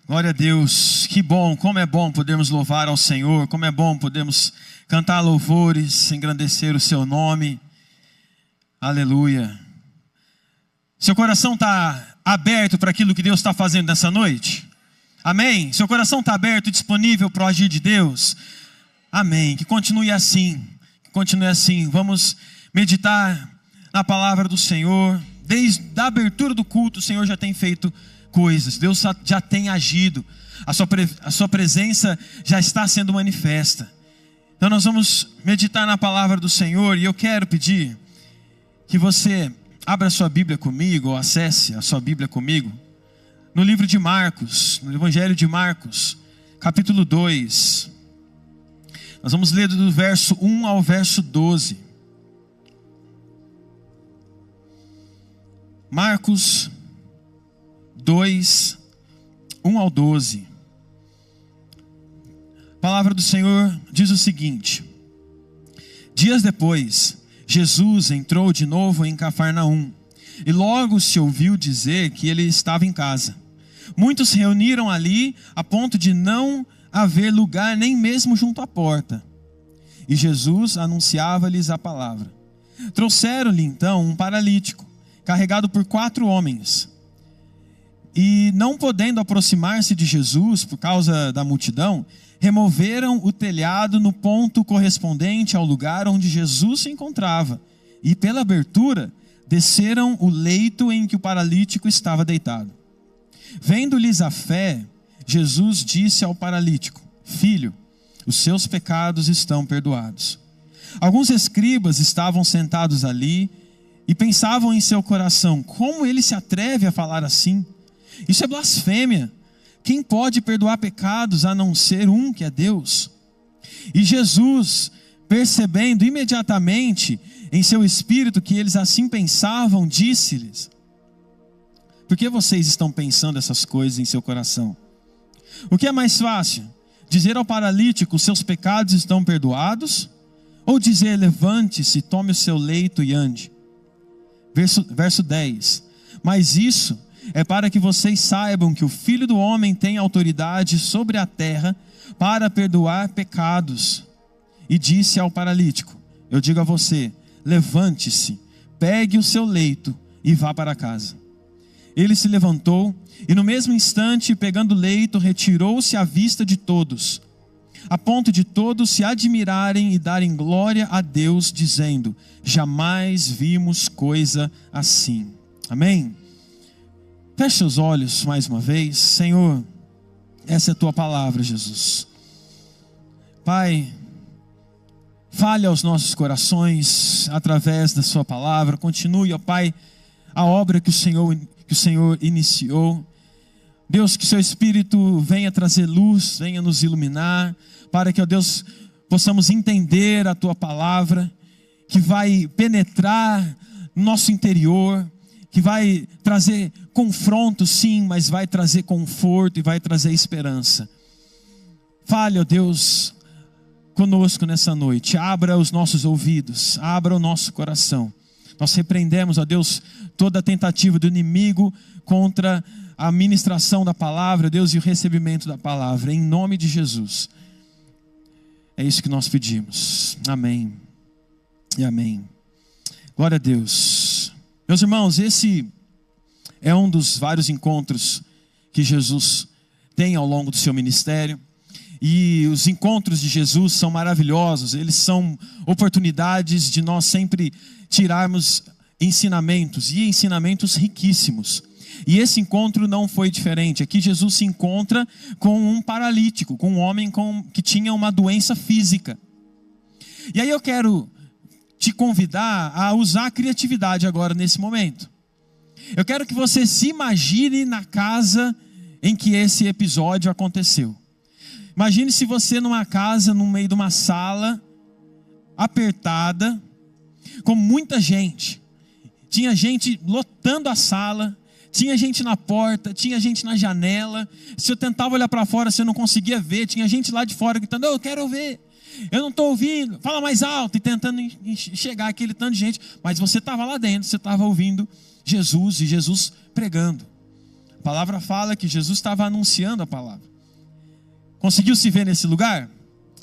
Glória a Deus, que bom, como é bom podermos louvar ao Senhor, como é bom podermos cantar louvores, engrandecer o seu nome, aleluia. Seu coração está aberto para aquilo que Deus está fazendo nessa noite? Amém? Seu coração está aberto e disponível para o agir de Deus? Amém, que continue assim, vamos meditar na palavra do Senhor. Desde a abertura do culto o Senhor já tem feito coisas, Deus já tem agido, a sua presença já está sendo manifesta. Então nós vamos meditar na palavra do Senhor, e eu quero pedir que você abra a sua Bíblia comigo, ou acesse a sua Bíblia comigo, no livro de Marcos, no Evangelho de Marcos, capítulo 2. Nós vamos ler do verso 1 ao verso 12. Marcos 2, 1 ao 12. A palavra do Senhor diz o seguinte: Dias depois, Jesus entrou de novo em Cafarnaum, e logo se ouviu dizer que ele estava em casa. Muitos se reuniram ali, a ponto de não haver lugar nem mesmo junto à porta. E Jesus anunciava-lhes a palavra. Trouxeram-lhe então um paralítico, carregado por 4 homens. E não podendo aproximar-se de Jesus por causa da multidão, removeram o telhado no ponto correspondente ao lugar onde Jesus se encontrava. E pela abertura, desceram o leito em que o paralítico estava deitado. Vendo-lhes a fé, Jesus disse ao paralítico: Filho, os seus pecados estão perdoados. Alguns escribas estavam sentados ali e pensavam em seu coração: como ele se atreve a falar assim? Isso é blasfêmia. Quem pode perdoar pecados a não ser um, que é Deus? E Jesus, percebendo imediatamente em seu espírito que eles assim pensavam, disse-lhes: Por que vocês estão pensando essas coisas em seu coração? O que é mais fácil? Dizer ao paralítico: seus pecados estão perdoados? Ou dizer: levante-se, tome o seu leito e ande? Verso 10. Mas isso é para que vocês saibam que o Filho do Homem tem autoridade sobre a terra para perdoar pecados. E disse ao paralítico: eu digo a você, levante-se, pegue o seu leito e vá para casa. Ele se levantou e no mesmo instante, pegando o leito, retirou-se à vista de todos, a ponto de todos se admirarem e darem glória a Deus, dizendo: jamais vimos coisa assim. Amém? Feche seus olhos mais uma vez. Senhor, essa é a tua palavra, Jesus. Pai, fale aos nossos corações através da sua palavra. Continue, ó Pai, a obra que o Senhor iniciou. Deus, que seu Espírito venha trazer luz, venha nos iluminar, para que, ó Deus, possamos entender a tua palavra, que vai penetrar no nosso interior, que vai trazer confronto, sim, mas vai trazer conforto e vai trazer esperança. Fale, ó Deus, conosco nessa noite. Abra os nossos ouvidos, abra o nosso coração. Nós repreendemos, ó Deus, toda a tentativa do inimigo contra a ministração da palavra, Deus, e o recebimento da palavra, em nome de Jesus. É isso que nós pedimos. Amém e amém. Glória a Deus. Meus irmãos, esse é um dos vários encontros que Jesus tem ao longo do seu ministério. E os encontros de Jesus são maravilhosos. Eles são oportunidades de nós sempre tirarmos ensinamentos, e ensinamentos riquíssimos. E esse encontro não foi diferente. Aqui Jesus se encontra com um paralítico, com um homem que tinha uma doença física. E aí eu quero te convidar a usar a criatividade agora nesse momento. Eu quero que você se imagine na casa em que esse episódio aconteceu. Imagine se você numa casa, no meio de uma sala apertada, com muita gente. Tinha gente lotando a sala, tinha gente na porta, tinha gente na janela. Se eu tentava olhar para fora, você não conseguia ver. Tinha gente lá de fora gritando: eu quero ver, eu não estou ouvindo, fala mais alto. E tentando chegar aquele tanto de gente. Mas você estava lá dentro, você estava ouvindo Jesus e Jesus pregando. A palavra fala que Jesus estava anunciando a palavra. Conseguiu se ver nesse lugar?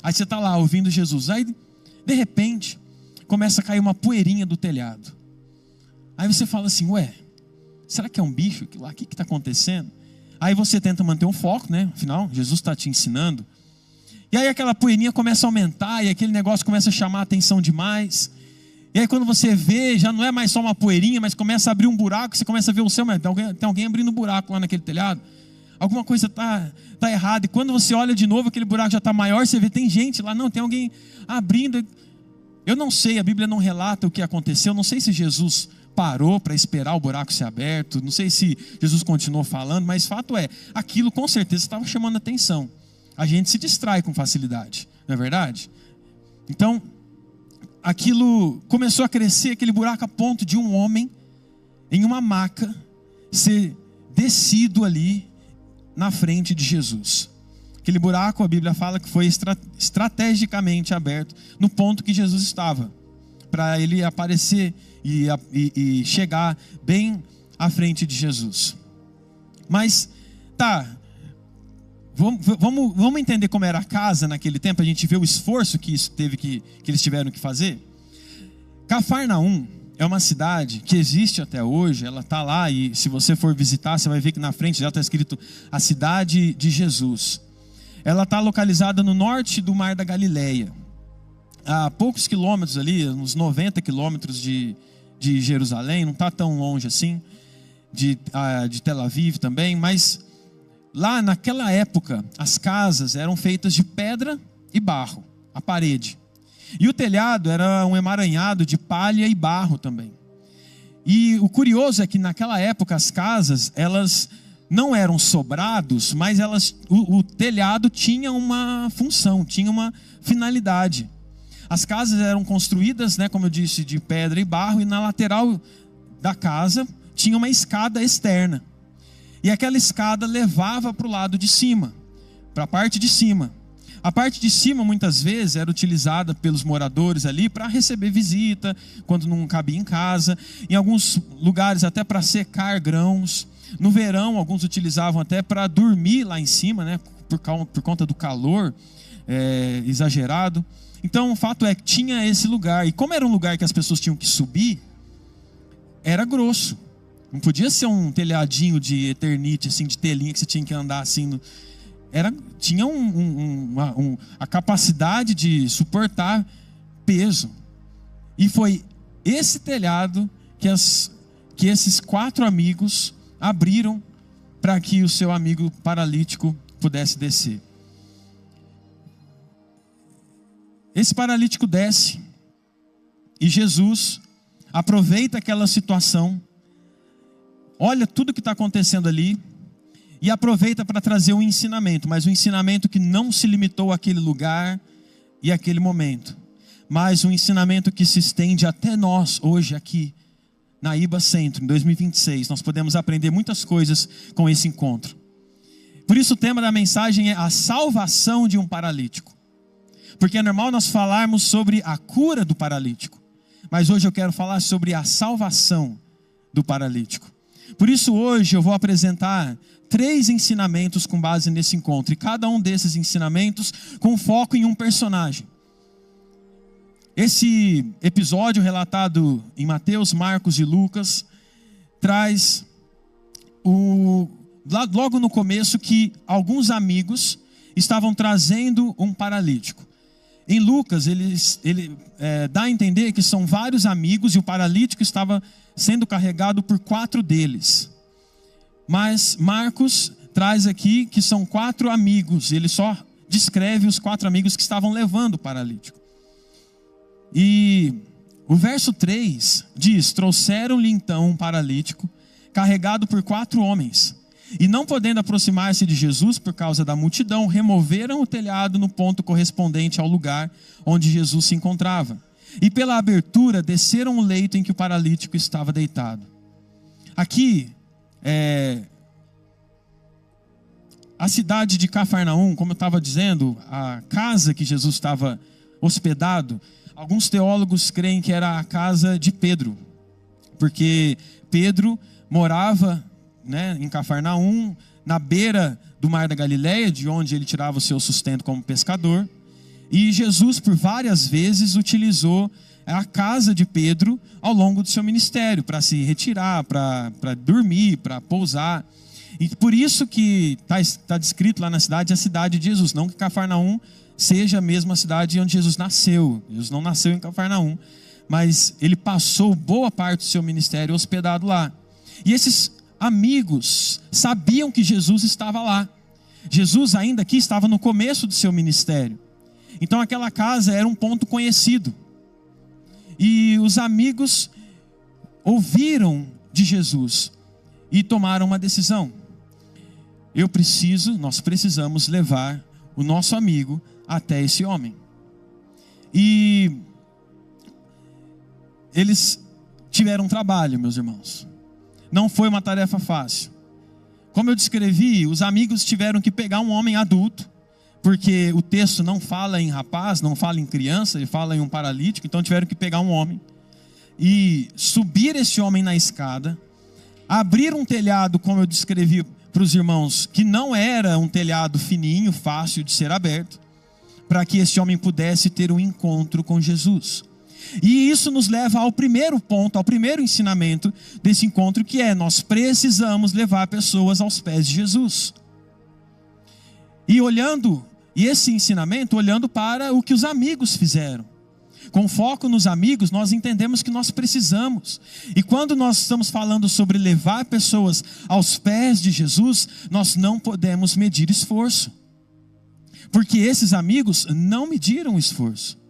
Aí você está lá ouvindo Jesus. Aí, de repente, começa a cair uma poeirinha do telhado. Aí você fala assim, ué, será que é um bicho? O que está acontecendo? Aí você tenta manter um foco, né? Afinal, Jesus está te ensinando. E aí aquela poeirinha começa a aumentar e aquele negócio começa a chamar a atenção demais. E aí quando você vê, já não é mais só uma poeirinha, mas começa a abrir um buraco, você começa a ver o céu, mas tem alguém abrindo um buraco lá naquele telhado. Alguma coisa tá errada. E quando você olha de novo, aquele buraco já está maior, você vê, tem gente lá, não, tem alguém abrindo. Eu não sei, a Bíblia não relata o que aconteceu, não sei se Jesus parou para esperar o buraco ser aberto, não sei se Jesus continuou falando, mas fato é, aquilo com certeza estava chamando a atenção. A gente se distrai com facilidade, não é verdade? Então, aquilo começou a crescer, aquele buraco, a ponto de um homem em uma maca ser descido ali na frente de Jesus. Aquele buraco, a Bíblia fala que foi estrategicamente aberto no ponto que Jesus estava, para ele aparecer e chegar bem à frente de Jesus. Mas, vamos entender como era a casa naquele tempo, a gente vê o esforço que eles tiveram que fazer. Cafarnaum é uma cidade que existe até hoje, ela está lá, e se você for visitar, você vai ver que na frente já está escrito a cidade de Jesus. Ela está localizada no norte do Mar da Galileia, a poucos quilômetros ali, uns 90 quilômetros de Jerusalém, não está tão longe assim, de Tel Aviv também, mas lá naquela época as casas eram feitas de pedra e barro, a parede. E o telhado era um emaranhado de palha e barro também. E o curioso é que naquela época as casas, elas não eram sobrados, mas o telhado tinha uma função, tinha uma finalidade. As casas eram construídas, né, como eu disse, de pedra e barro, e na lateral da casa tinha uma escada externa. E aquela escada levava para o lado de cima, para a parte de cima. A parte de cima, muitas vezes, era utilizada pelos moradores ali para receber visita, quando não cabia em casa. Em alguns lugares, até para secar grãos. No verão, alguns utilizavam até para dormir lá em cima, né, por conta do calor exagerado. Então, o fato é que tinha esse lugar. E como era um lugar que as pessoas tinham que subir, era grosso. Não podia ser um telhadinho de eternite, assim, de telinha que você tinha que andar assim. Tinha a capacidade de suportar peso. E foi esse telhado que esses 4 amigos abriram para que o seu amigo paralítico pudesse descer. Esse paralítico desce e Jesus aproveita aquela situação, olha tudo que está acontecendo ali e aproveita para trazer um ensinamento, mas um ensinamento que não se limitou àquele lugar e àquele momento, mas um ensinamento que se estende até nós hoje aqui na IBA Centro, em 2026. Nós podemos aprender muitas coisas com esse encontro. Por isso o tema da mensagem é a salvação de um paralítico. Porque é normal nós falarmos sobre a cura do paralítico, mas hoje eu quero falar sobre a salvação do paralítico. Por isso hoje eu vou apresentar 3 ensinamentos com base nesse encontro, e cada um desses ensinamentos com foco em um personagem. Esse episódio relatado em Mateus, Marcos e Lucas traz logo no começo que alguns amigos estavam trazendo um paralítico. Em Lucas, ele dá a entender que são vários amigos e o paralítico estava sendo carregado por 4 deles. Mas Marcos traz aqui que são 4 amigos. Ele só descreve os 4 amigos que estavam levando o paralítico. E o verso 3 diz: trouxeram-lhe então um paralítico carregado por 4 homens. E não podendo aproximar-se de Jesus por causa da multidão, removeram o telhado no ponto correspondente ao lugar onde Jesus se encontrava. E pela abertura desceram o leito em que o paralítico estava deitado. Aqui, a cidade de Cafarnaum, como eu estava dizendo, a casa que Jesus estava hospedado, alguns teólogos creem que era a casa de Pedro. Porque Pedro morava né, em Cafarnaum, na beira do Mar da Galileia, de onde ele tirava o seu sustento como pescador. E Jesus, por várias vezes, utilizou a casa de Pedro ao longo do seu ministério, para se retirar, para dormir, para pousar. E por isso que está descrito lá na cidade, a cidade de Jesus. Não que Cafarnaum seja a mesma cidade onde Jesus nasceu. Jesus não nasceu em Cafarnaum, mas ele passou boa parte do seu ministério hospedado lá. E esses amigos sabiam que Jesus estava lá. Jesus ainda aqui estava no começo do seu ministério. Então aquela casa era um ponto conhecido. E os amigos ouviram de Jesus e tomaram uma decisão. Nós precisamos levar o nosso amigo até esse homem. E eles tiveram trabalho, meus irmãos. Não foi uma tarefa fácil. Como eu descrevi, os amigos tiveram que pegar um homem adulto, porque o texto não fala em rapaz, não fala em criança, ele fala em um paralítico. Então tiveram que pegar um homem e subir esse homem na escada, abrir um telhado, como eu descrevi para os irmãos, que não era um telhado fininho, fácil de ser aberto, para que esse homem pudesse ter um encontro com Jesus. E isso nos leva ao primeiro ponto, ao primeiro ensinamento desse encontro, que é: nós precisamos levar pessoas aos pés de Jesus. E esse ensinamento olhando para o que os amigos fizeram. Com foco nos amigos, nós entendemos que nós precisamos. E quando nós estamos falando sobre levar pessoas aos pés de Jesus, nós não podemos medir esforço. Porque esses amigos não mediram esforço.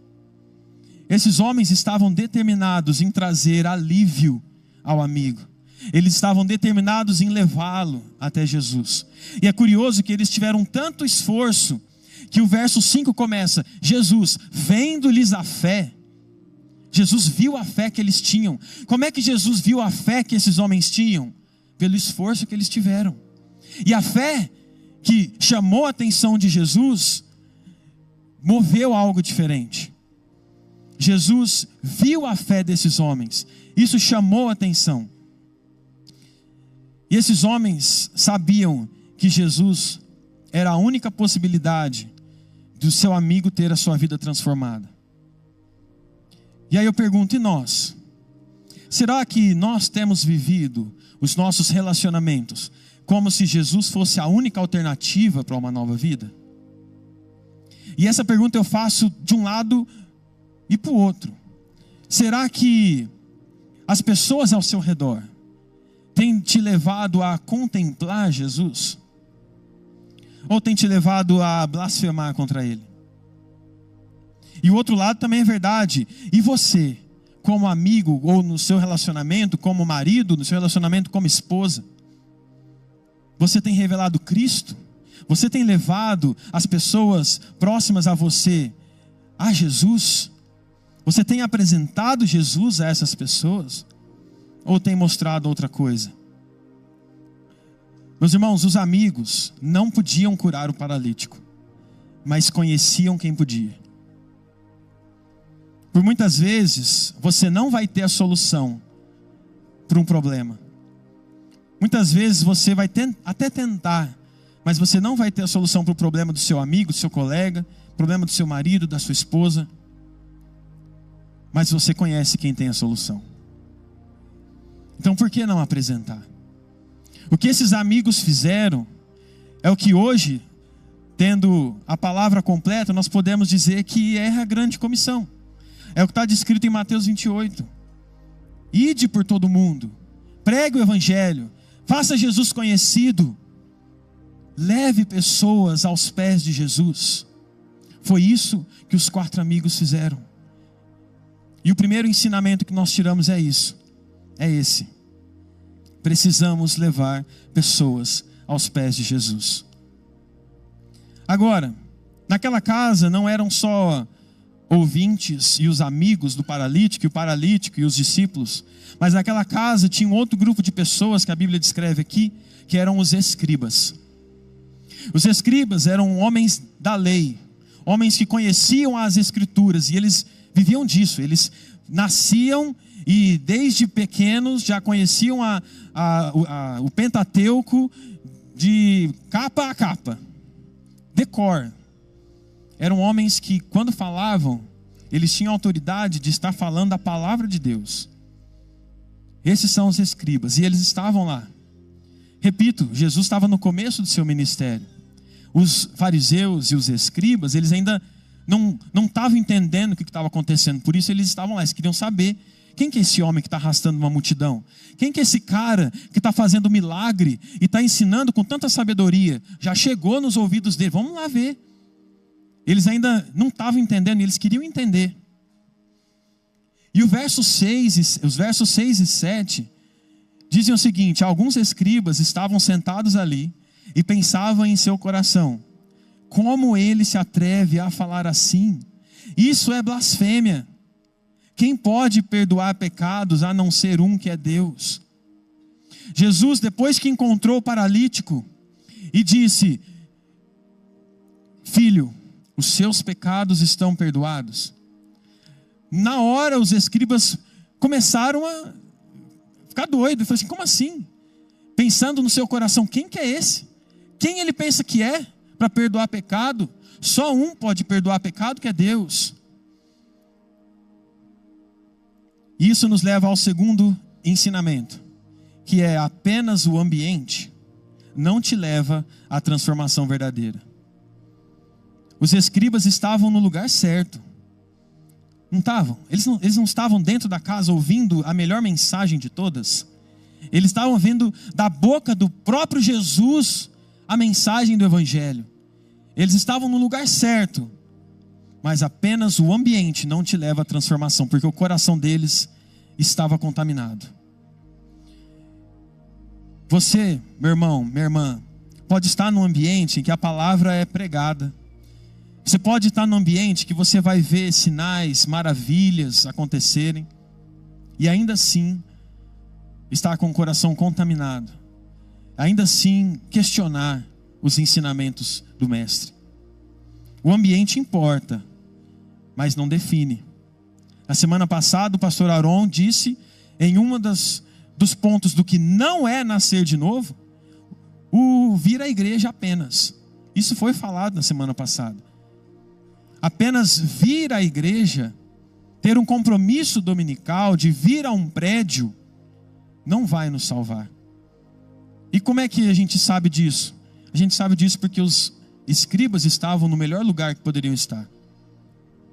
Esses homens estavam determinados em trazer alívio ao amigo. Eles estavam determinados em levá-lo até Jesus. E é curioso que eles tiveram tanto esforço, que o verso 5 começa: Jesus, vendo-lhes a fé. Jesus viu a fé que eles tinham. Como é que Jesus viu a fé que esses homens tinham? Pelo esforço que eles tiveram. E a fé que chamou a atenção de Jesus moveu algo diferente. Jesus viu a fé desses homens. Isso chamou a atenção. E esses homens sabiam que Jesus era a única possibilidade do seu amigo ter a sua vida transformada. E aí eu pergunto: e nós? Será que nós temos vivido os nossos relacionamentos como se Jesus fosse a única alternativa para uma nova vida? E essa pergunta eu faço de um lado e para o outro. Será que as pessoas ao seu redor têm te levado a contemplar Jesus? Ou têm te levado a blasfemar contra Ele? E o outro lado também é verdade. E você, como amigo, ou no seu relacionamento como marido, no seu relacionamento como esposa, você tem revelado Cristo? Você tem levado as pessoas próximas a você a Jesus? Você tem apresentado Jesus a essas pessoas? Ou tem mostrado outra coisa? Meus irmãos, os amigos não podiam curar o paralítico, mas conheciam quem podia. Por muitas vezes, você não vai ter a solução para um problema. Muitas vezes você vai até tentar, mas você não vai ter a solução para o problema do seu amigo, do seu colega, problema do seu marido, da sua esposa. Mas você conhece quem tem a solução. Então por que não apresentar? O que esses amigos fizeram é o que hoje, tendo a palavra completa, nós podemos dizer que é a grande comissão. É o que está descrito em Mateus 28. Ide por todo mundo, pregue o evangelho, faça Jesus conhecido, leve pessoas aos pés de Jesus. Foi isso que os 4 amigos fizeram. E o primeiro ensinamento que nós tiramos é esse. Precisamos levar pessoas aos pés de Jesus. Agora, naquela casa não eram só ouvintes e os amigos do paralítico, e o paralítico e os discípulos, mas naquela casa tinha um outro grupo de pessoas que a Bíblia descreve aqui, que eram os escribas. Os escribas eram homens da lei, homens que conheciam as escrituras, e eles viviam disso. Eles nasciam e desde pequenos já conheciam o Pentateuco de capa a capa, decor. Eram homens que, quando falavam, eles tinham autoridade de estar falando a palavra de Deus. Esses são os escribas, e eles estavam lá. Repito, Jesus estava no começo do seu ministério. Os fariseus e os escribas, eles ainda não estavam entendendo o que estava acontecendo. Por isso eles estavam lá, eles queriam saber: quem que é esse homem que está arrastando uma multidão? Quem que é esse cara que está fazendo milagre e está ensinando com tanta sabedoria? Já chegou nos ouvidos dele, vamos lá ver. Eles ainda não estavam entendendo, eles queriam entender. E os versos 6 e 7 dizem o seguinte: alguns escribas estavam sentados ali e pensavam em seu coração: como ele se atreve a falar assim? Isso é blasfêmia. Quem pode perdoar pecados a não ser um, que é Deus? Jesus, depois que encontrou o paralítico e disse: filho, os seus pecados estão perdoados. Na hora os escribas começaram a ficar doidos. Falaram assim: como assim? Pensando no seu coração: quem que é esse? Quem ele pensa que é para perdoar pecado? Só um pode perdoar pecado, que é Deus. Isso nos leva ao segundo ensinamento, que é: apenas o ambiente não te leva à transformação verdadeira. Os escribas estavam no lugar certo. Não estavam? Eles não estavam dentro da casa ouvindo a melhor mensagem de todas. Eles estavam ouvindo da boca do próprio Jesus a mensagem do Evangelho. Eles estavam no lugar certo, mas apenas o ambiente não te leva à transformação, porque o coração deles estava contaminado. Você, meu irmão, minha irmã, pode estar num ambiente em que a palavra é pregada. Você pode estar num ambiente que você vai ver sinais, maravilhas acontecerem, e ainda assim estar com o coração contaminado. Ainda assim questionar os ensinamentos do mestre. O ambiente importa, mas não define. Na semana passada o pastor Aron disse, em uma dos pontos do que não é nascer de novo, o vir à igreja apenas. Isso foi falado na semana passada. Apenas vir à igreja, ter um compromisso dominical de vir a um prédio, não vai nos salvar. E como é que a gente sabe disso? A gente sabe disso porque os escribas estavam no melhor lugar que poderiam estar,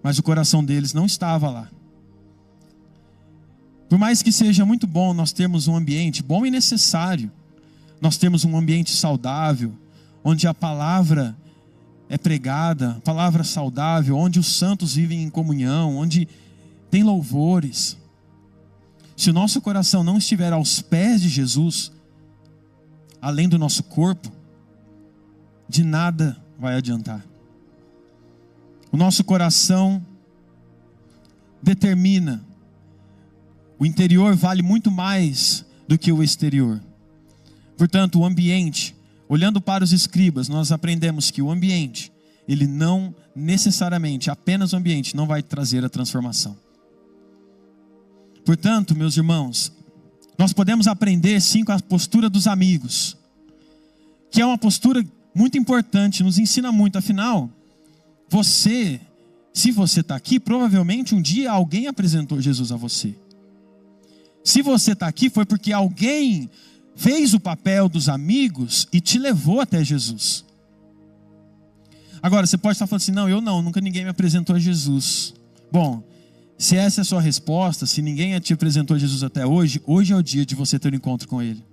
mas o coração deles não estava lá. Por mais que seja muito bom nós termos um ambiente bom e necessário, nós temos um ambiente saudável, onde a palavra é pregada, a palavra saudável, onde os santos vivem em comunhão, onde tem louvores. Se o nosso coração não estiver aos pés de Jesus, além do nosso corpo, de nada vai adiantar. O nosso coração determina. O interior vale muito mais do que o exterior. Portanto, o ambiente, olhando para os escribas, nós aprendemos que o ambiente, ele não necessariamente, apenas o ambiente, não vai trazer a transformação. Portanto, meus irmãos, nós podemos aprender sim com a postura dos amigos, que é uma postura muito importante, nos ensina muito. Afinal, se você está aqui, provavelmente um dia alguém apresentou Jesus a você. Se você está aqui, foi porque alguém fez o papel dos amigos e te levou até Jesus. Agora, você pode estar falando assim: não, nunca ninguém me apresentou a Jesus. Bom, se essa é a sua resposta, se ninguém te apresentou a Jesus até hoje, hoje é o dia de você ter um encontro com Ele.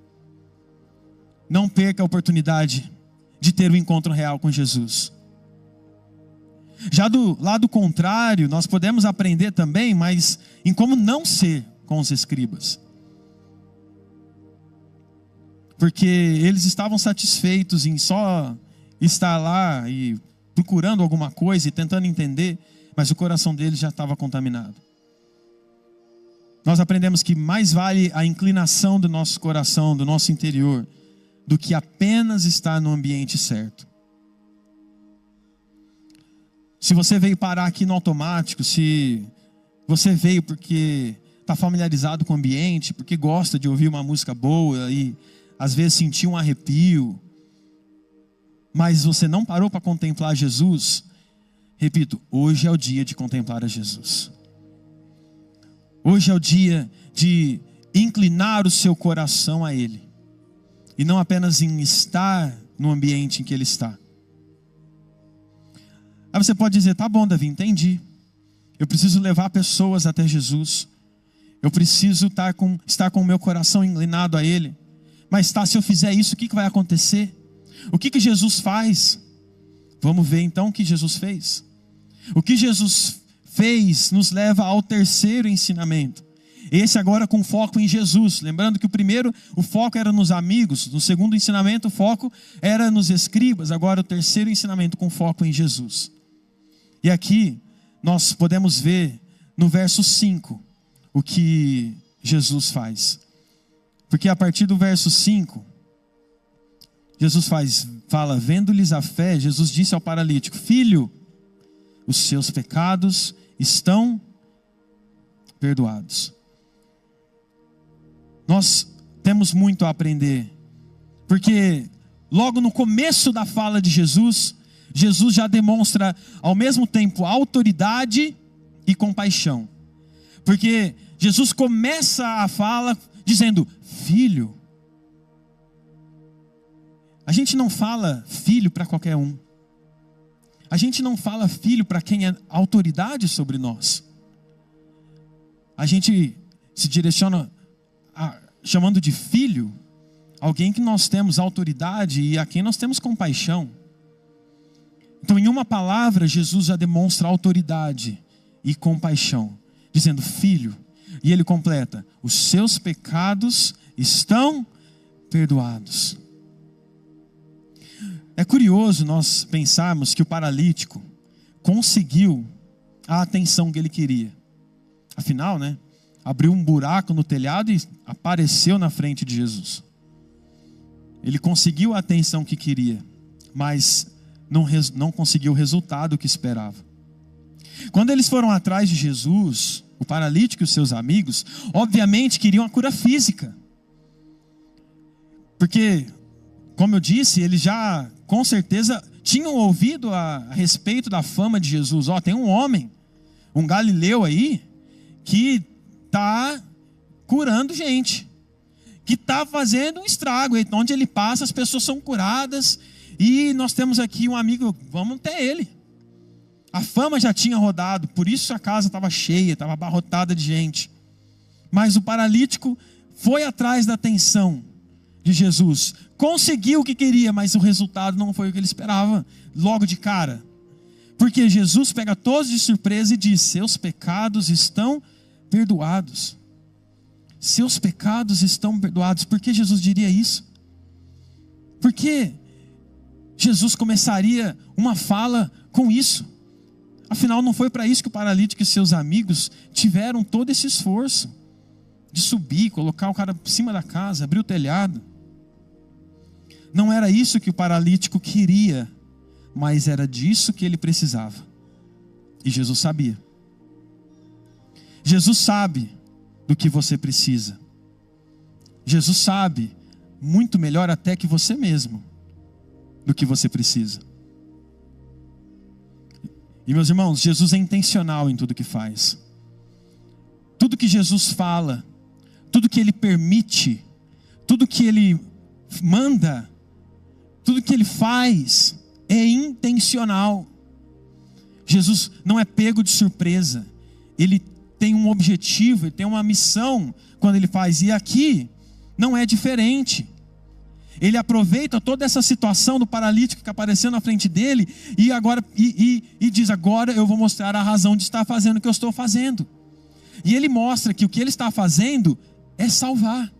Não perca a oportunidade de ter um encontro real com Jesus. Já do lado contrário, nós podemos aprender também, mas em como não ser com os escribas. Porque eles estavam satisfeitos em só estar lá e procurando alguma coisa e tentando entender, mas o coração deles já estava contaminado. Nós aprendemos que mais vale a inclinação do nosso coração, do nosso interior, do que apenas estar no ambiente certo. Se você veio parar aqui no automático, se você veio porque está familiarizado com o ambiente, porque gosta de ouvir uma música boa e às vezes sentir um arrepio, mas você não parou para contemplar Jesus, repito, hoje é o dia de contemplar a Jesus. Hoje é o dia de inclinar o seu coração a Ele, e não apenas em estar no ambiente em que Ele está. Aí você pode dizer, tá bom, Davi, entendi. Eu preciso levar pessoas até Jesus. Eu preciso estar com o meu coração inclinado a Ele. Mas se eu fizer isso, o que vai acontecer? O que Jesus faz? Vamos ver então o que Jesus fez. O que Jesus fez nos leva ao terceiro ensinamento. Esse agora com foco em Jesus. Lembrando que o primeiro, o foco era nos amigos. No segundo ensinamento, o foco era nos escribas. Agora o terceiro ensinamento com foco em Jesus. E aqui nós podemos ver no verso 5 o que Jesus faz. Porque a partir do verso 5, Jesus fala, vendo-lhes a fé, Jesus disse ao paralítico, filho, os seus pecados estão perdoados. Nós temos muito a aprender, porque logo no começo da fala de Jesus, Jesus já demonstra ao mesmo tempo autoridade e compaixão. Porque Jesus começa a fala dizendo, filho. A gente não fala filho para qualquer um. A gente não fala filho para quem é autoridade sobre nós. A gente se direciona chamando de filho alguém que nós temos autoridade e a quem nós temos compaixão. Então, em uma palavra, Jesus já demonstra autoridade e compaixão, dizendo filho, e ele completa, os seus pecados estão perdoados. É curioso nós pensarmos que o paralítico conseguiu a atenção que ele queria. Afinal, abriu um buraco no telhado e apareceu na frente de Jesus. Ele conseguiu a atenção que queria, mas não conseguiu o resultado que esperava. Quando eles foram atrás de Jesus, o paralítico e os seus amigos, obviamente queriam a cura física. Porque, como eu disse, eles já, com certeza, tinham ouvido a respeito da fama de Jesus. Tem um homem, um galileu aí, que está curando gente, que está fazendo um estrago. Onde ele passa, as pessoas são curadas. E nós temos aqui um amigo, vamos até ele. A fama já tinha rodado, por isso a casa estava cheia, estava abarrotada de gente. Mas o paralítico foi atrás da atenção de Jesus. Conseguiu o que queria, mas o resultado não foi o que ele esperava, logo de cara. Porque Jesus pega todos de surpresa e diz, seus pecados estão perdoados. Seus pecados estão perdoados. Por que Jesus diria isso? Por que Jesus começaria uma fala com isso? Afinal, não foi para isso que o paralítico e seus amigos tiveram todo esse esforço de subir, colocar o cara por cima da casa, abrir o telhado. Não era isso que o paralítico queria, mas era disso que ele precisava. E Jesus sabia. Jesus sabe do que você precisa. Jesus sabe muito melhor até que você mesmo do que você precisa. E meus irmãos, Jesus é intencional em tudo que faz. Tudo que Jesus fala, tudo que Ele permite, tudo que Ele manda, tudo que Ele faz é intencional. Jesus não é pego de surpresa. Ele tem um objetivo, Ele tem uma missão quando Ele faz. E aqui não é diferente. Ele aproveita toda essa situação do paralítico que apareceu na frente dele e agora e diz, agora eu vou mostrar a razão de estar fazendo o que eu estou fazendo. E ele mostra que o que ele está fazendo é salvar.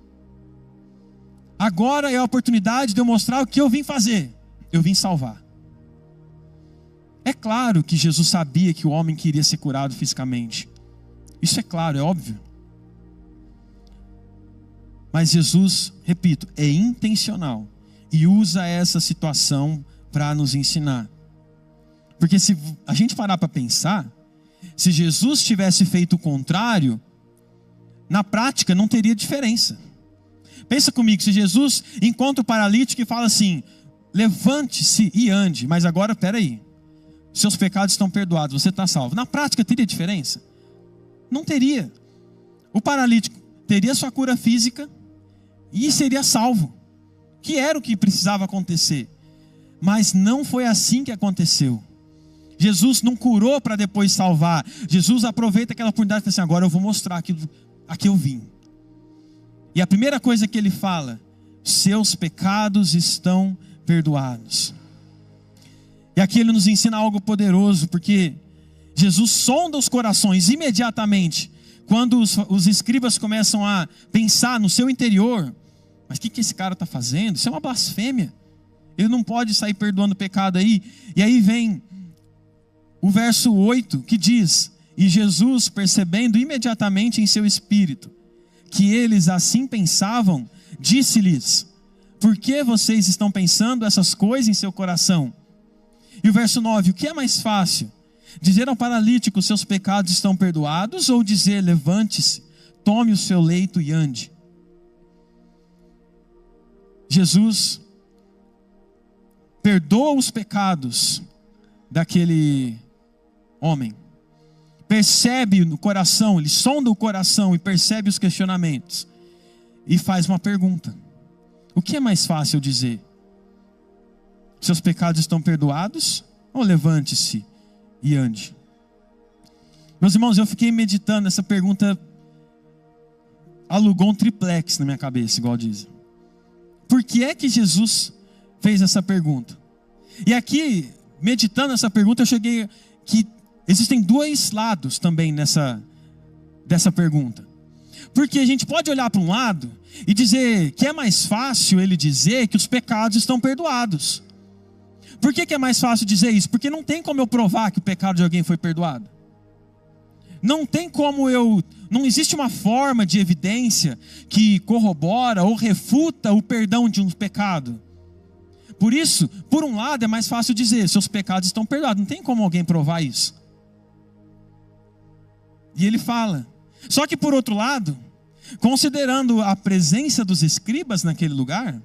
Agora é a oportunidade de eu mostrar o que eu vim fazer. Eu vim salvar. É claro que Jesus sabia que o homem queria ser curado fisicamente. Isso é claro, é óbvio. Mas Jesus, repito, é intencional e usa essa situação para nos ensinar. Porque se a gente parar para pensar, se Jesus tivesse feito o contrário, na prática não teria diferença. Pensa comigo, se Jesus encontra o paralítico e fala assim: levante-se e ande, mas agora, peraí, seus pecados estão perdoados, você está salvo. Na prática teria diferença? Não teria. O paralítico teria sua cura física e seria salvo, que era o que precisava acontecer. Mas não foi assim que aconteceu. Jesus não curou para depois salvar. Jesus aproveita aquela oportunidade e fala assim: agora eu vou mostrar aquilo a que eu vim. E a primeira coisa que ele fala: seus pecados estão perdoados. E aqui ele nos ensina algo poderoso, porque Jesus sonda os corações imediatamente. Quando os escribas começam a pensar no seu interior: mas o que esse cara está fazendo? Isso é uma blasfêmia. Ele não pode sair perdoando pecado aí. E aí vem o verso 8 que diz: e Jesus, percebendo imediatamente em seu espírito que eles assim pensavam, disse-lhes: por que vocês estão pensando essas coisas em seu coração? E o verso 9: o que é mais fácil? Dizer ao paralítico: seus pecados estão perdoados? Ou dizer: levante-se, tome o seu leito e ande? Jesus perdoa os pecados daquele homem. Percebe no coração, ele sonda o coração e percebe os questionamentos. E faz uma pergunta: o que é mais fácil dizer? Seus pecados estão perdoados? Ou levante-se e ande? Meus irmãos, eu fiquei meditando, essa pergunta alugou um triplex na minha cabeça, igual dizem. Por que é que Jesus fez essa pergunta? E aqui, meditando essa pergunta, eu cheguei que existem dois lados também dessa pergunta. Porque a gente pode olhar para um lado e dizer que é mais fácil ele dizer que os pecados estão perdoados. Por que é mais fácil dizer isso? Porque não tem como eu provar que o pecado de alguém foi perdoado. Não existe uma forma de evidência que corrobora ou refuta o perdão de um pecado. Por isso, por um lado é mais fácil dizer: seus pecados estão perdoados. Não tem como alguém provar isso. E ele fala. Só que por outro lado, considerando a presença dos escribas naquele lugar,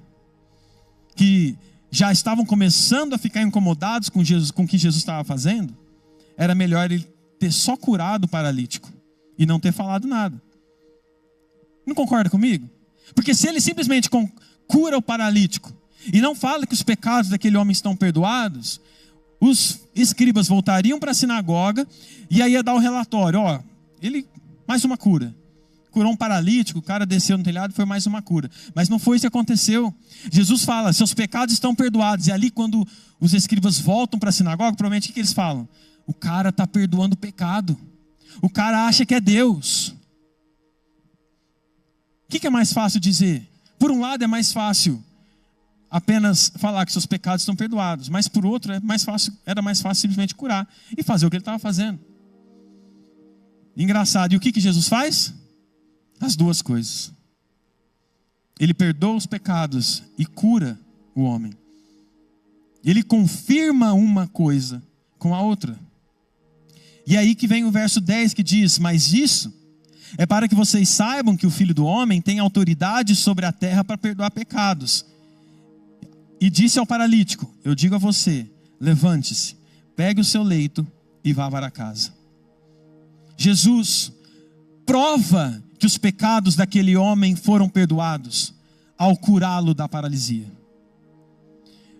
que já estavam começando a ficar incomodados com o que Jesus estava fazendo, era melhor ele ter só curado o paralítico e não ter falado nada. Não concorda comigo? Porque se ele simplesmente cura o paralítico e não fala que os pecados daquele homem estão perdoados, os escribas voltariam para a sinagoga e aí ia dar o relatório: ele, mais uma cura. Curou um paralítico, o cara desceu no telhado, foi mais uma cura. Mas não foi isso que aconteceu. Jesus fala: seus pecados estão perdoados. E ali, quando os escribas voltam para a sinagoga, provavelmente o que eles falam? O cara está perdoando o pecado. O cara acha que é Deus. O que é mais fácil dizer? Por um lado é mais fácil apenas falar que seus pecados estão perdoados. Mas por outro era mais fácil simplesmente curar e fazer o que ele estava fazendo. Engraçado. E o que Jesus faz? As duas coisas. Ele perdoa os pecados e cura o homem. Ele confirma uma coisa com a outra. E aí que vem o verso 10 que diz: mas isso é para que vocês saibam que o Filho do Homem tem autoridade sobre a terra para perdoar pecados. E disse ao paralítico: eu digo a você, levante-se, pegue o seu leito e vá para casa. Jesus prova que os pecados daquele homem foram perdoados ao curá-lo da paralisia.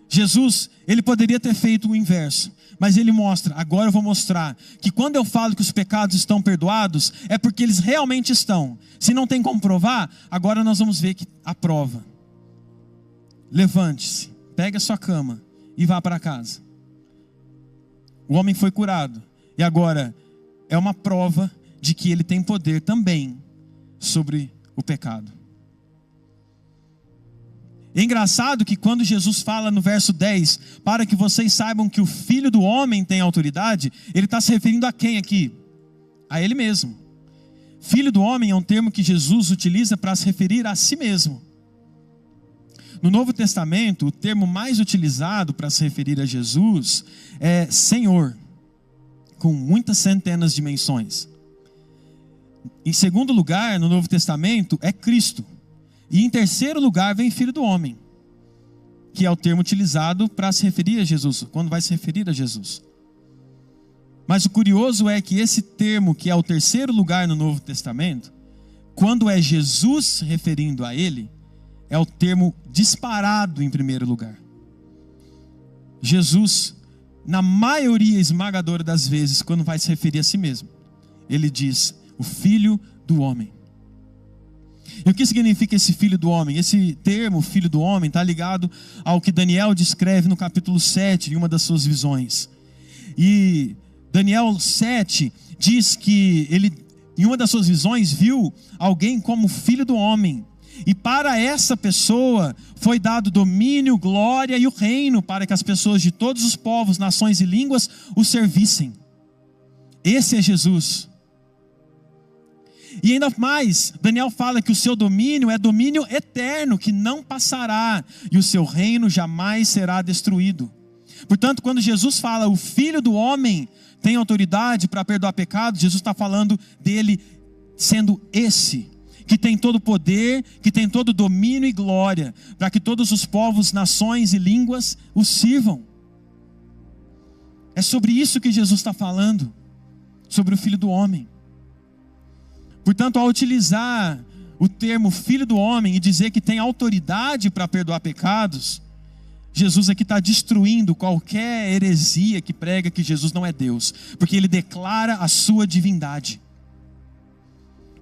Jesus, ele poderia ter feito o inverso, mas ele mostra: agora eu vou mostrar que quando eu falo que os pecados estão perdoados, é porque eles realmente estão. Se não tem como provar, agora nós vamos ver que a prova. Levante-se, pegue a sua cama e vá para casa. O homem foi curado, e agora é uma prova de que ele tem poder também sobre o pecado. É engraçado que quando Jesus fala no verso 10, para que vocês saibam que o Filho do Homem tem autoridade, ele está se referindo a quem aqui? A ele mesmo. Filho do Homem é um termo que Jesus utiliza para se referir a si mesmo. No Novo Testamento, o termo mais utilizado para se referir a Jesus é Senhor, com muitas centenas de menções. Em segundo lugar, no Novo Testamento, é Cristo. E em terceiro lugar vem Filho do Homem, que é o termo utilizado para se referir a Jesus, quando vai se referir a Jesus. Mas o curioso é que esse termo, que é o terceiro lugar no Novo Testamento, quando é Jesus se referindo a ele, é o termo disparado em primeiro lugar. Jesus, na maioria esmagadora das vezes, quando vai se referir a si mesmo, ele diz, o Filho do Homem. E o que significa esse Filho do Homem? Esse termo, Filho do Homem, está ligado ao que Daniel descreve no capítulo 7, em uma das suas visões. E Daniel 7 diz que ele, em uma das suas visões, viu alguém como Filho do Homem. E para essa pessoa foi dado domínio, glória e o reino, para que as pessoas de todos os povos, nações e línguas o servissem. Esse é Jesus. E ainda mais, Daniel fala que o seu domínio é domínio eterno, que não passará, e o seu reino jamais será destruído. Portanto, quando Jesus fala, o Filho do Homem tem autoridade para perdoar pecados, Jesus está falando dele sendo esse, que tem todo poder, que tem todo domínio e glória, para que todos os povos, nações e línguas o sirvam. É sobre isso que Jesus está falando, sobre o Filho do Homem. Portanto, ao utilizar o termo Filho do Homem e dizer que tem autoridade para perdoar pecados, Jesus aqui está destruindo qualquer heresia que prega que Jesus não é Deus, porque ele declara a sua divindade.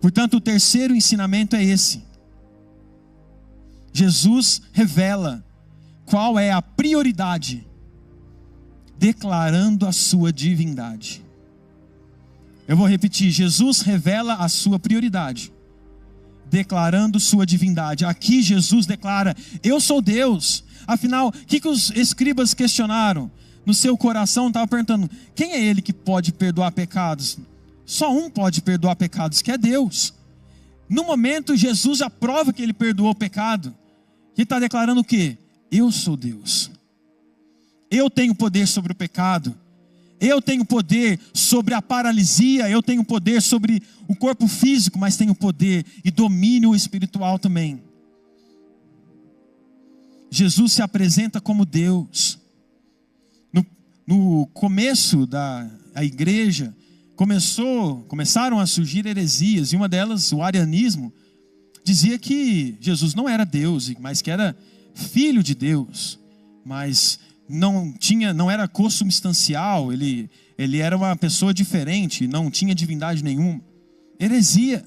Portanto, o terceiro ensinamento é esse. Jesus revela qual é a prioridade, declarando a sua divindade. Eu vou repetir, Jesus revela a sua prioridade, declarando sua divindade. Aqui Jesus declara, eu sou Deus. Afinal, o que os escribas questionaram? No seu coração estavam perguntando, quem é ele que pode perdoar pecados? Só um pode perdoar pecados, que é Deus. No momento, Jesus já prova que ele perdoou o pecado. Ele está declarando o quê? Eu sou Deus. Eu tenho poder sobre o pecado. Eu tenho poder sobre a paralisia, eu tenho poder sobre o corpo físico, mas tenho poder e domínio espiritual também. Jesus se apresenta como Deus. No começo da igreja, começaram a surgir heresias, e uma delas, o arianismo, dizia que Jesus não era Deus, mas que era filho de Deus, mas não era consubstancial, ele era uma pessoa diferente, não tinha divindade nenhuma. Heresia.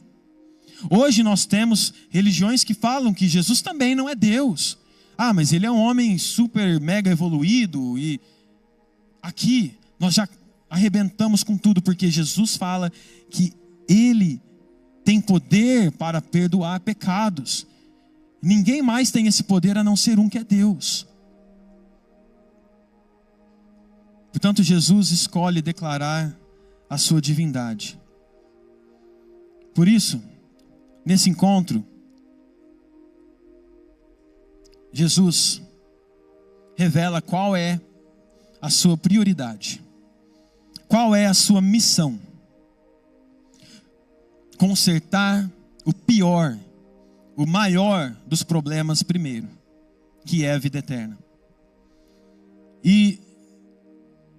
Hoje nós temos religiões que falam que Jesus também não é Deus. Ah, mas ele é um homem super mega evoluído, e aqui nós já arrebentamos com tudo, porque Jesus fala que ele tem poder para perdoar pecados. Ninguém mais tem esse poder a não ser um, que é Deus. Portanto, Jesus escolhe declarar a sua divindade. Por isso, nesse encontro, Jesus revela qual é a sua prioridade, qual é a sua missão: consertar o pior, o maior dos problemas primeiro, que é a vida eterna. E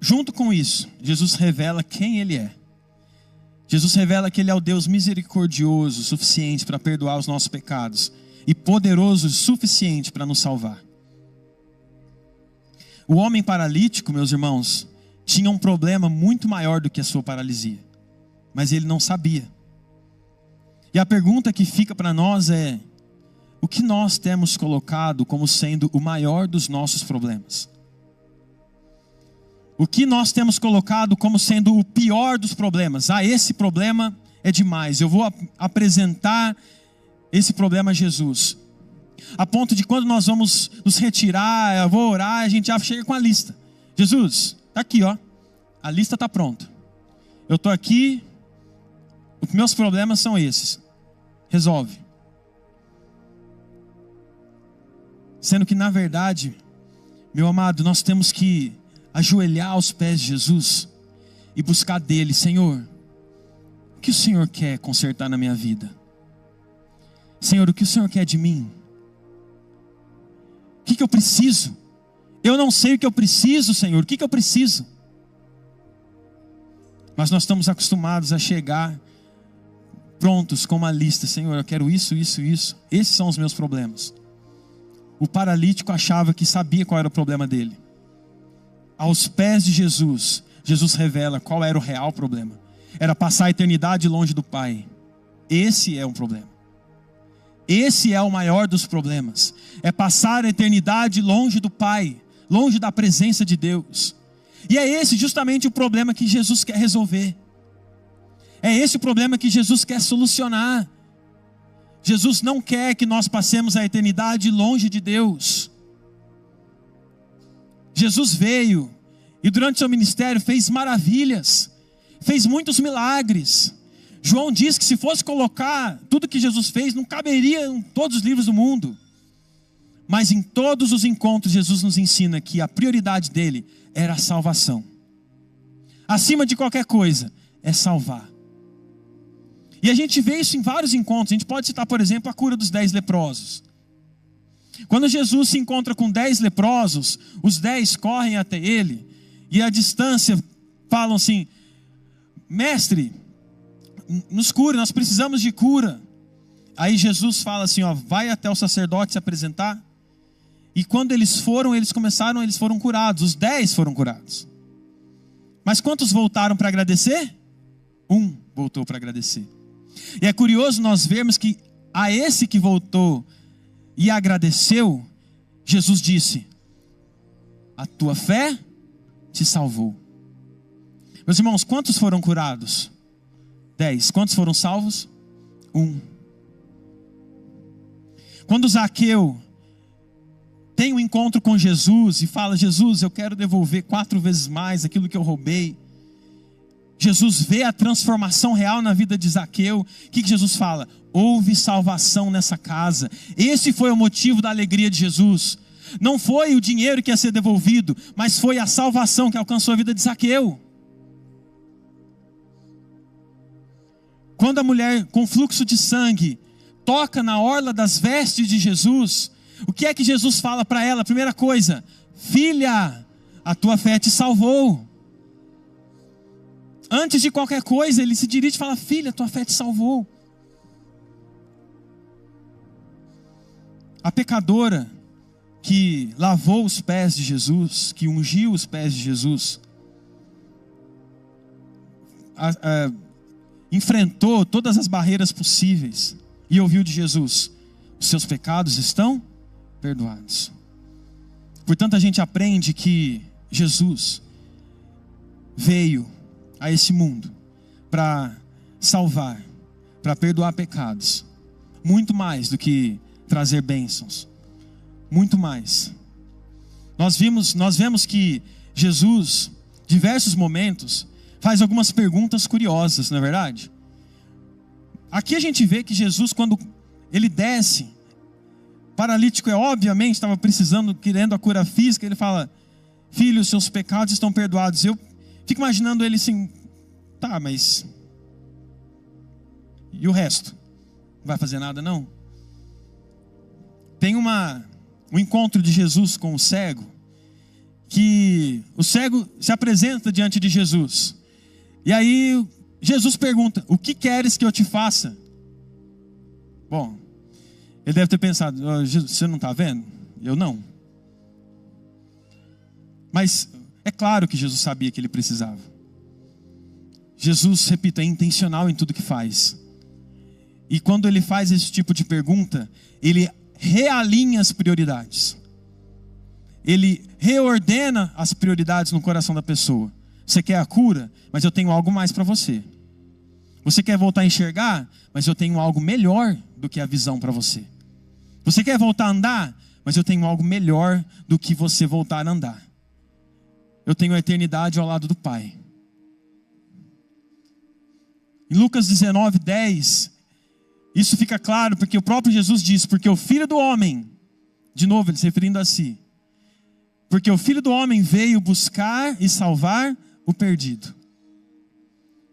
junto com isso, Jesus revela quem ele é. Jesus revela que ele é o Deus misericordioso, suficiente para perdoar os nossos pecados, e poderoso o suficiente para nos salvar. O homem paralítico, meus irmãos, tinha um problema muito maior do que a sua paralisia, mas ele não sabia. E a pergunta que fica para nós é: o que nós temos colocado como sendo o maior dos nossos problemas? O que nós temos colocado como sendo o pior dos problemas? Ah, esse problema é demais, eu vou apresentar esse problema a Jesus. A ponto de quando nós vamos nos retirar, eu vou orar, a gente já chega com a lista. Jesus, está aqui, ó, a lista está pronta. Eu estou aqui, os meus problemas são esses. Resolve. Sendo que na verdade, meu amado, nós temos que ajoelhar aos pés de Jesus e buscar dele: Senhor, O que o Senhor quer consertar na minha vida? Senhor, o que o Senhor quer de mim? O que eu preciso? Eu não sei o que eu preciso, Senhor. O que eu preciso? Mas nós estamos acostumados a chegar prontos com uma lista. Senhor, eu quero isso, isso, isso. Esses são os meus problemas. O paralítico achava que sabia qual era o problema dele. Aos pés de Jesus, Jesus revela qual era o real problema. Era passar a eternidade longe do Pai. Esse é um problema. Esse é o maior dos problemas. É passar a eternidade longe do Pai, longe da presença de Deus. E é esse justamente o problema que Jesus quer resolver. É esse o problema que Jesus quer solucionar. Jesus não quer que nós passemos a eternidade longe de Deus. Jesus veio e durante seu ministério fez maravilhas, fez muitos milagres. João diz que se fosse colocar tudo que Jesus fez, não caberia em todos os livros do mundo. Mas em todos os encontros, Jesus nos ensina que a prioridade dele era a salvação. Acima de qualquer coisa, é salvar. E a gente vê isso em vários encontros. A gente pode citar, por exemplo, a cura dos 10 leprosos. Quando Jesus se encontra com 10 leprosos, os 10 correm até ele, e à distância falam assim: mestre, nos cure, nós precisamos de cura. Aí Jesus fala assim, vai até o sacerdote se apresentar. E quando eles foram curados. Os 10 foram curados. Mas quantos voltaram para agradecer? Um voltou para agradecer. E é curioso nós vermos que a esse que voltou e agradeceu, Jesus disse: a tua fé te salvou. Meus irmãos, quantos foram curados? 10. Quantos foram salvos? 1. Quando Zaqueu tem um encontro com Jesus e fala: Jesus, eu quero devolver 4 vezes mais aquilo que eu roubei. Jesus vê a transformação real na vida de Zaqueu. O que Jesus fala? Houve salvação nessa casa. Esse foi o motivo da alegria de Jesus. Não foi o dinheiro que ia ser devolvido, mas foi a salvação que alcançou a vida de Zaqueu. Quando a mulher com fluxo de sangue toca na orla das vestes de Jesus, o que é que Jesus fala para ela? Primeira coisa: filha, a tua fé te salvou. Antes de qualquer coisa, ele se dirige e fala: filha, a tua fé te salvou. A pecadora que lavou os pés de Jesus, que ungiu os pés de Jesus, enfrentou todas as barreiras possíveis e ouviu de Jesus: os seus pecados estão perdoados. Portanto, a gente aprende que Jesus veio a esse mundo para salvar, para perdoar pecados, muito mais do que trazer bênçãos, muito mais. Nós vemos que Jesus, diversos momentos, faz algumas perguntas curiosas, não é verdade? Aqui a gente vê que Jesus, quando ele desce, paralítico obviamente estava querendo a cura física, ele fala: filho, os seus pecados estão perdoados. Eu fico imaginando ele assim: tá, mas e o resto? Não vai fazer nada não? Tem um encontro de Jesus com o cego, que o cego se apresenta diante de Jesus. E aí Jesus pergunta: o que queres que eu te faça? Bom, ele deve ter pensado: você não está vendo? Eu não. Mas é claro que Jesus sabia que ele precisava. Jesus, repito, é intencional em tudo que faz. E quando ele faz esse tipo de pergunta, ele realinha as prioridades. Ele reordena as prioridades no coração da pessoa. Você quer a cura? Mas eu tenho algo mais para você. Você quer voltar a enxergar? Mas eu tenho algo melhor do que a visão para você. Você quer voltar a andar? Mas eu tenho algo melhor do que você voltar a andar. Eu tenho a eternidade ao lado do Pai. Em Lucas 19:10, isso fica claro, porque o próprio Jesus diz: porque o Filho do Homem, de novo ele se referindo a si, porque o Filho do Homem veio buscar e salvar o perdido.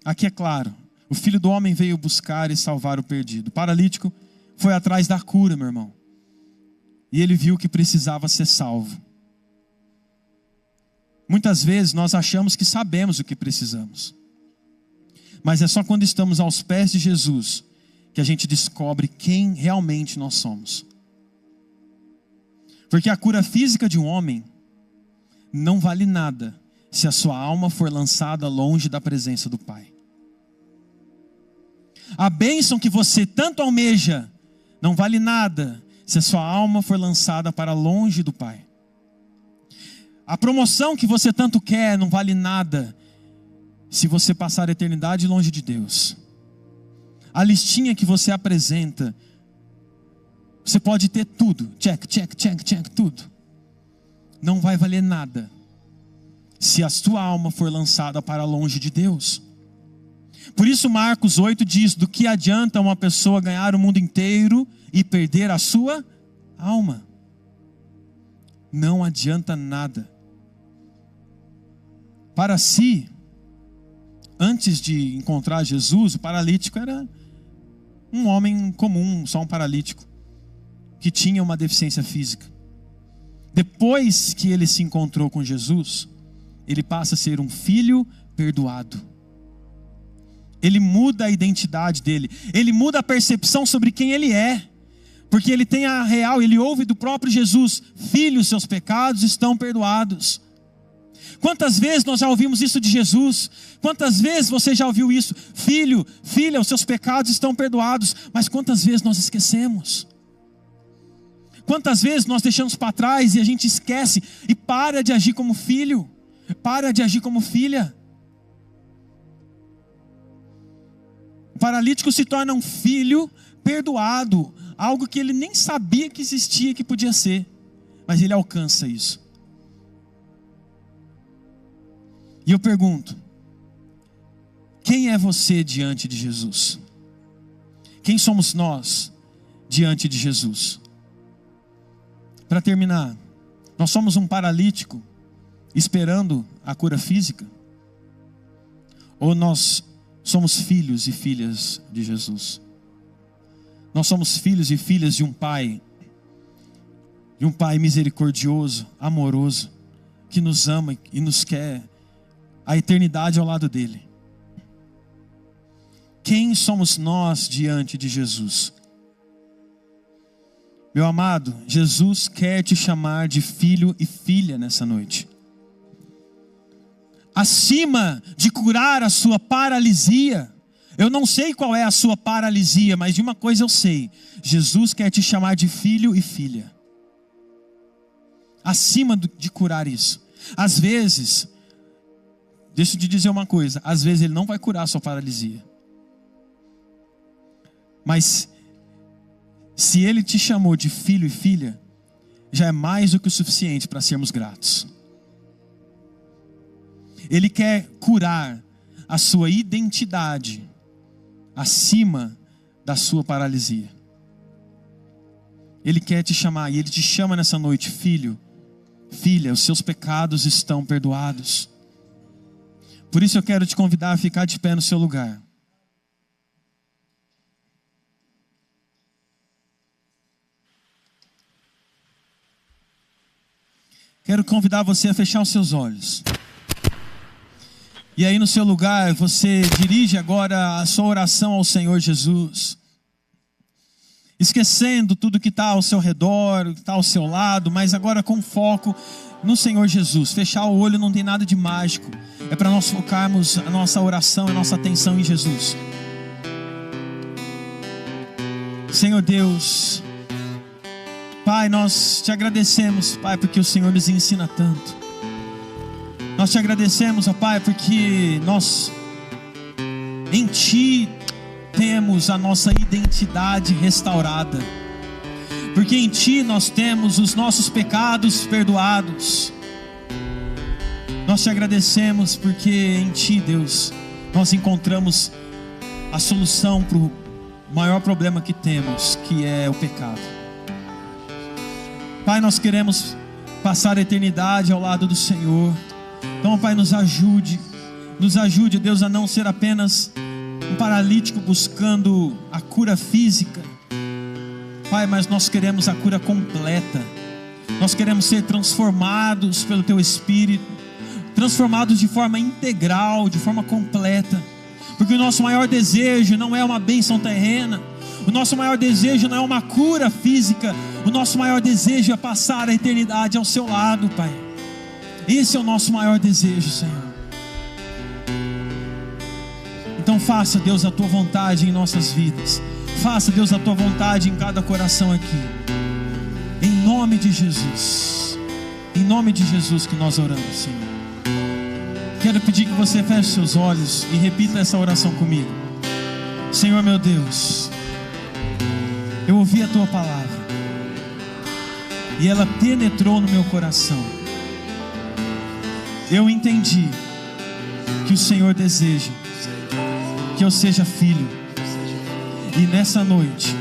Aqui é claro, O Filho do Homem veio buscar e salvar o perdido. O paralítico foi atrás da cura, meu irmão. E ele viu que precisava ser salvo. Muitas vezes nós achamos que sabemos o que precisamos. Mas é só quando estamos aos pés de Jesus que a gente descobre quem realmente nós somos. Porque a cura física de um homem não vale nada se a sua alma for lançada longe da presença do Pai. A bênção que você tanto almeja não vale nada se a sua alma for lançada para longe do Pai. A promoção que você tanto quer não vale nada se você passar a eternidade longe de Deus. A listinha que você apresenta, você pode ter tudo, check, check, check, check, tudo. Não vai valer nada se a sua alma for lançada para longe de Deus. Por isso Marcos 8 diz: do que adianta uma pessoa ganhar o mundo inteiro e perder a sua alma? Não adianta nada. Para si, antes de encontrar Jesus, o paralítico era um homem comum, só um paralítico, que tinha uma deficiência física. Depois que ele se encontrou com Jesus, ele passa a ser um filho perdoado. Ele muda a identidade dele, ele muda a percepção sobre quem ele é, porque ele tem a real, ele ouve do próprio Jesus: filho, seus pecados estão perdoados. Quantas vezes nós já ouvimos isso de Jesus? Quantas vezes você já ouviu isso? Filho, filha, os seus pecados estão perdoados. Mas quantas vezes nós esquecemos? Quantas vezes nós deixamos para trás e a gente esquece e para de agir como filho, para de agir como filha? O paralítico se torna um filho perdoado, algo que ele nem sabia que existia, que podia ser, mas ele alcança isso. E eu pergunto: quem é você diante de Jesus? Quem somos nós diante de Jesus? Para terminar, nós somos um paralítico esperando a cura física? Ou nós somos filhos e filhas de Jesus? Nós somos filhos e filhas de um Pai misericordioso, amoroso, que nos ama e nos quer a eternidade ao lado dele. Quem somos nós diante de Jesus? Meu amado, Jesus quer te chamar de filho e filha nessa noite. Acima de curar a sua paralisia, eu não sei qual é a sua paralisia, mas de uma coisa eu sei: Jesus quer te chamar de filho e filha. Acima de curar isso. Às vezes, deixa eu te dizer uma coisa: às vezes Ele não vai curar a sua paralisia, mas se Ele te chamou de filho e filha, já é mais do que o suficiente para sermos gratos. Ele quer curar a sua identidade acima da sua paralisia. Ele quer te chamar, e Ele te chama nessa noite: filho, filha, os seus pecados estão perdoados. Por isso eu quero te convidar a ficar de pé no seu lugar. Quero convidar você a fechar os seus olhos. E aí no seu lugar, você dirige agora a sua oração ao Senhor Jesus, esquecendo tudo que está ao seu redor, que está ao seu lado, mas agora com foco no Senhor Jesus. Fechar o olho não tem nada de mágico, é para nós focarmos a nossa oração, a nossa atenção em Jesus. Senhor Deus, Pai, nós te agradecemos, Pai, porque o Senhor nos ensina tanto. Nós te agradecemos, ó Pai, porque nós em Ti temos a nossa identidade restaurada, porque em Ti nós temos os nossos pecados perdoados. Nós te agradecemos porque em Ti, Deus, nós encontramos a solução para o maior problema que temos, que é o pecado. Pai, nós queremos passar a eternidade ao lado do Senhor. Então, Pai, nos ajude, Deus, a não ser apenas um paralítico buscando a cura física. Pai, mas nós queremos a cura completa. Nós queremos ser transformados pelo Teu Espírito, transformados de forma integral, de forma completa. Porque o nosso maior desejo não é uma bênção terrena, o nosso maior desejo não é uma cura física, o nosso maior desejo é passar a eternidade ao Seu lado, Pai. Esse é o nosso maior desejo, Senhor. Então faça, Deus, a Tua vontade em nossas vidas. Faça, Deus, a Tua vontade em cada coração aqui. Em nome de Jesus. Em nome de Jesus que nós oramos, Senhor. Quero pedir que você feche seus olhos e repita essa oração comigo. Senhor meu Deus, eu ouvi a Tua palavra e ela penetrou no meu coração. Eu entendi que o Senhor deseja que eu seja filho. E nessa noite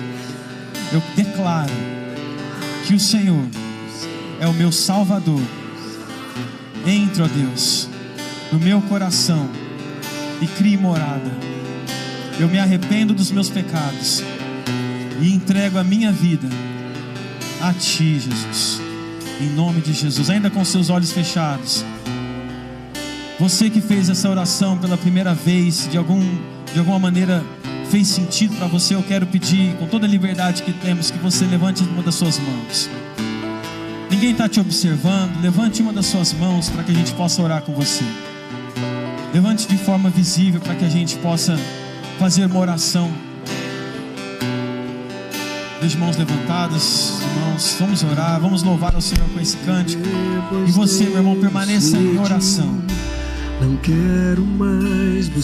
eu declaro que o Senhor é o meu Salvador. Entre, ó Deus, no meu coração e crie morada. Eu me arrependo dos meus pecados e entrego a minha vida a Ti, Jesus. Em nome de Jesus. Ainda com seus olhos fechados, você que fez essa oração pela primeira vez, de alguma maneira fez sentido para você, eu quero pedir com toda a liberdade que temos que você levante uma das suas mãos. Ninguém está te observando. Levante uma das suas mãos para que a gente possa orar com você. Levante de forma visível para que a gente possa fazer uma oração. Vejo mãos levantadas, irmãos. Vamos orar, vamos louvar ao Senhor com esse cântico. E você, meu irmão, permaneça em oração. Não quero mais